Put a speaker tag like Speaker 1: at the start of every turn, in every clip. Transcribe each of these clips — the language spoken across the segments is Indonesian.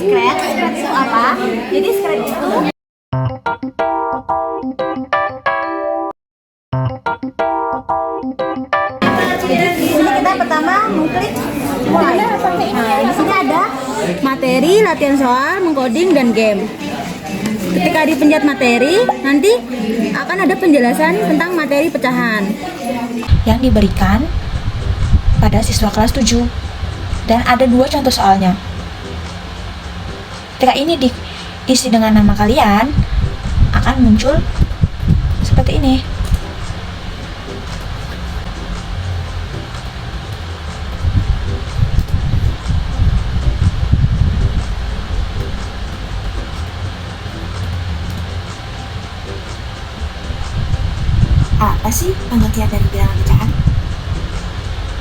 Speaker 1: Scratch. Scratch itu apa? Jadi Scratch itu di sini kita pertama mengklik mulai. Nah, di sini ada materi, latihan soal, mengcoding dan game. Ketika dipencet materi, nanti akan ada penjelasan tentang materi pecahan
Speaker 2: yang diberikan pada siswa kelas 7 dan ada 2 contoh soalnya. Ketika ini diisi dengan nama kalian, akan muncul seperti ini. Apa sih pengertian dari bilangan pecahan?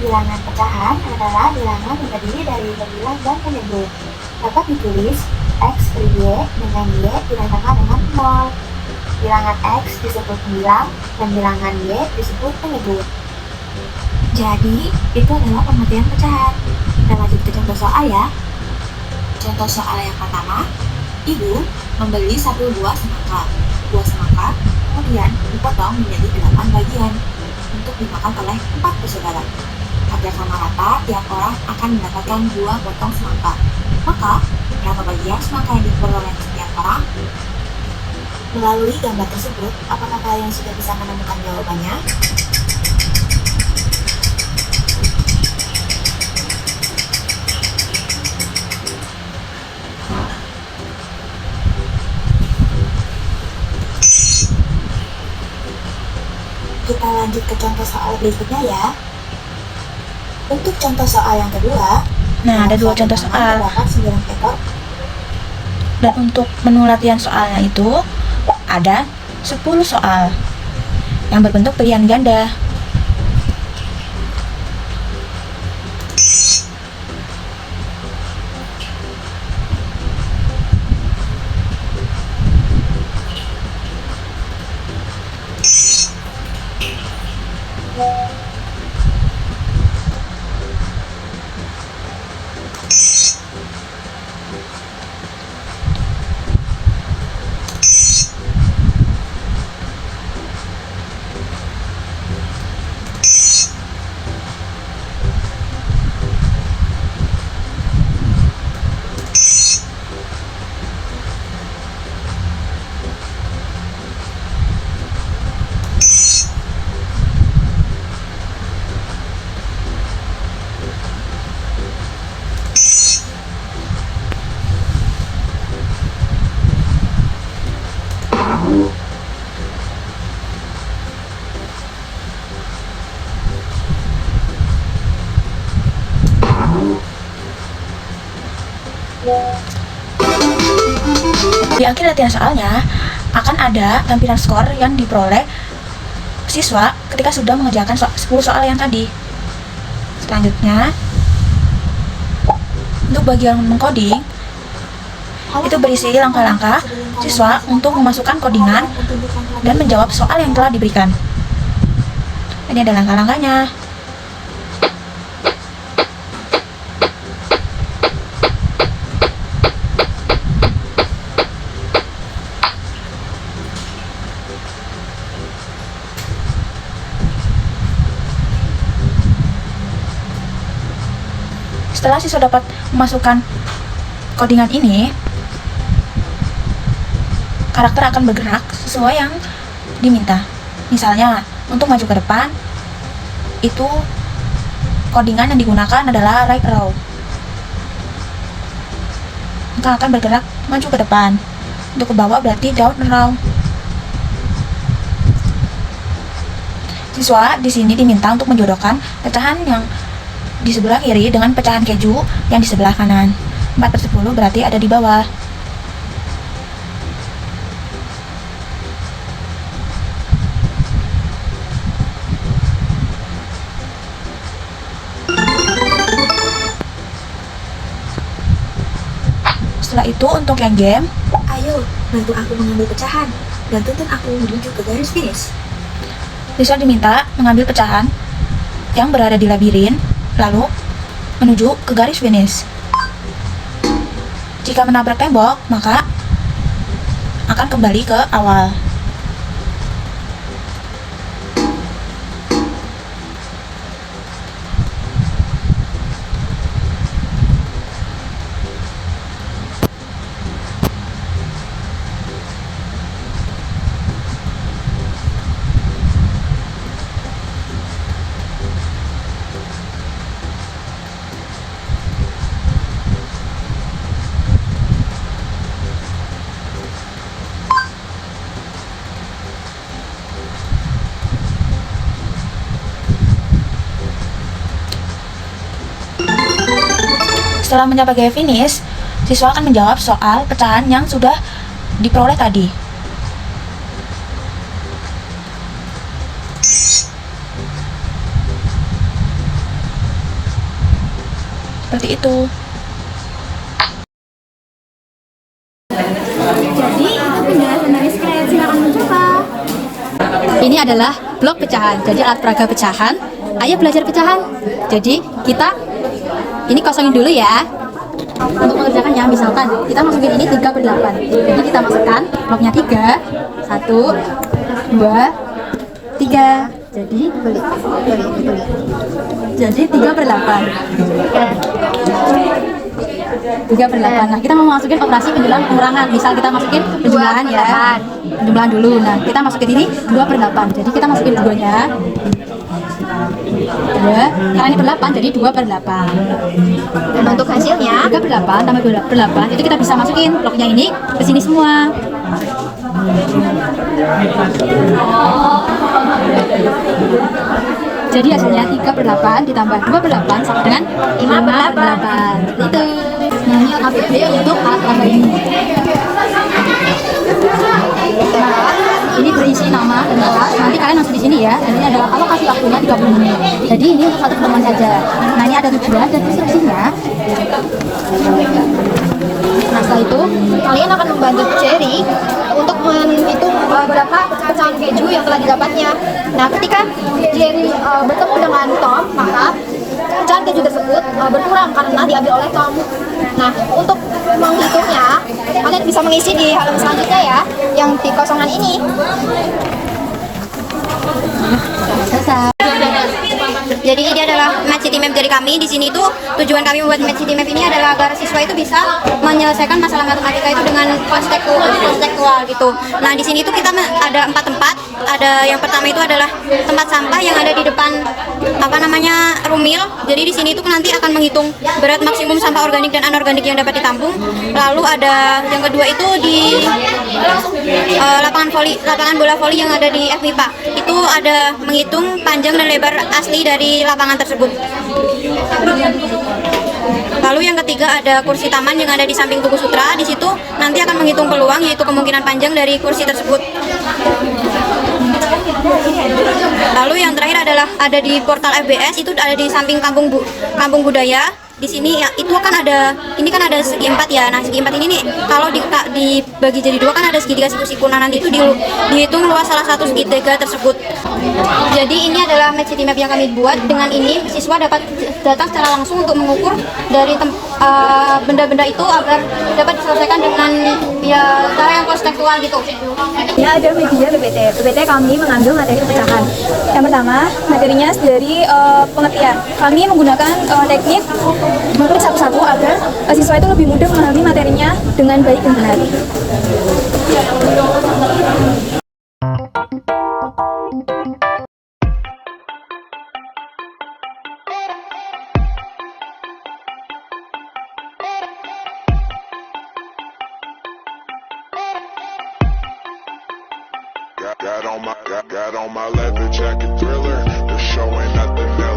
Speaker 3: Bilangan pecahan adalah bilangan yang terdiri dari berbilang dan penyebut. Dapat ditulis X per Y dengan Y ditambahkan dengan 0. Bilangan X disebut bilang dan bilangan Y disebut penyebut.
Speaker 2: Jadi, itu adalah pengertian pecahan. Kita lanjut ke contoh soal ya. Contoh soal yang pertama, Ibu membeli 1 buah semangka. Buah semangka kemudian dipotong menjadi 8 bagian untuk dimakan oleh 4 bersaudara. Agar sama rata, tiap orang akan mendapatkan 2 potong semangka. Maka, berapa bagian semangka yang diperoleh setiap orang?
Speaker 3: Melalui gambar tersebut, apakah kalian sudah bisa menemukan jawabannya? Kita lanjut ke contoh soal berikutnya ya. Untuk contoh soal yang kedua,
Speaker 2: Nah, ada 2 contoh soal.
Speaker 3: terdapat 9 ekor.
Speaker 2: Dan untuk menu latihan soalnya itu ada 10 soal yang berbentuk pilihan ganda. Di akhir latihan soalnya akan ada tampilan skor yang diperoleh siswa ketika sudah mengerjakan 10 soal yang tadi. Selanjutnya, untuk bagian mengcoding itu berisi langkah-langkah siswa untuk memasukkan codingan dan menjawab soal yang telah diberikan. Ini ada langkah-langkahnya. Setelah siswa dapat memasukkan codingan ini, karakter akan bergerak sesuai yang diminta. Misalnya, untuk maju ke depan, itu codingan yang digunakan adalah right arrow. Maka akan bergerak maju ke depan. Untuk ke bawah berarti down arrow. Siswa di sini diminta untuk menjodohkan pecahan yang di sebelah kiri dengan pecahan keju yang di sebelah kanan. 4/10 berarti ada di bawah. Setelah itu untuk yang game,
Speaker 3: Ayo, bantu aku mengambil pecahan dan tuntun aku menuju ke garis finish.
Speaker 2: siswa diminta mengambil pecahan yang berada di labirin, lalu menuju ke garis finish. Jika menabrak tembok, maka akan kembali ke awal. Setelah mencapai gaya finish, siswa akan menjawab soal pecahan yang sudah diperoleh tadi. Seperti itu.
Speaker 1: Jadi itu penjelasan dari scratch, silakan mencoba. Ini adalah blok pecahan, jadi alat peraga pecahan. Ayo belajar pecahan. Jadi kita ini kosongin dulu ya. Untuk mengerjakannya, misalkan kita masukin ini 3/8. Jadi kita masukkan bloknya 3, 1, 2, 3. Jadi beli. Jadi 3/8. 3/8. Nah, kita mau masukin operasi penjumlahan pengurangan. Misal kita masukin penjumlahan ya. Penjumlahan dulu. Nah, kita masukin ini 2/8. Jadi kita masukin 2-nya. 2, karena ini ber-8 jadi 2/8. Dan untuk hasilnya 3/8 tambah 2/8 itu kita bisa masukin bloknya ini ke sini semua. Jadi hasilnya 3/8 ditambah 2/8 sama dengan 5/8. Itu. Nah, ini APB untuk alat peraga ini. Ini berisi nama dan kelas. Nanti kalian langsung di sini ya. Dan ini adalah alokasi waktunya 30 menit. Jadi ini untuk satu pertemuan saja. Nah, ini ada tujuan dan instruksinya. Nah, setelah itu kalian akan membantu Cherry untuk menghitung berapa pecahan keju yang telah didapatnya. Nah, ketika Cherry bertemu dengan Tom, maka pecahan keju tersebut berkurang karena diambil oleh Tom. Nah, untuk menghitungnya, kalian bisa mengisi di halaman selanjutnya ya, yang di kosongan ini. Jadi ini adalah Match City Map dari kami. Di sini itu tujuan kami membuat Match City Map ini adalah agar siswa itu bisa menyelesaikan masalah matematika itu dengan konstekstual gitu. Nah, di sini itu kita ada 4 tempat. Ada yang pertama itu adalah tempat sampah yang ada di depan rumil. Jadi di sini itu nanti akan menghitung berat maksimum sampah organik dan anorganik yang dapat ditampung. Lalu ada yang kedua itu di lapangan bola voli yang ada di FMIPA. Itu ada menghitung panjang dan lebar asli dari lapangan tersebut. Lalu yang ketiga ada kursi taman yang ada di samping Tugu Sutra. Di situ nanti akan menghitung peluang, yaitu kemungkinan panjang dari kursi tersebut. Lalu yang terakhir adalah ada di portal FBS, itu ada di samping kampung budaya. Di sini ya, itu kan ada, ini kan ada segi 4 ya. Nah, segi 4 ini nih kalau dibagi jadi 2 kan ada segitiga siku-siku. Nah, nanti itu dihitung luas salah satu segitiga tersebut. Jadi ini adalah Match City Map yang kami buat. Dengan ini siswa dapat datang secara langsung untuk mengukur dari benda-benda itu agar dapat diselesaikan dengan ya cara yang konstekstual gitu.
Speaker 4: Ya, ada media PPT. PPT kami mengambil materi pecahan. Yang pertama, materinya dari pengertian. Kami menggunakan teknik mengklik satu-satu agar siswa itu lebih mudah memahami materinya dengan baik dan benar.
Speaker 5: Got on my leather jacket Thriller. They're showing nothing else.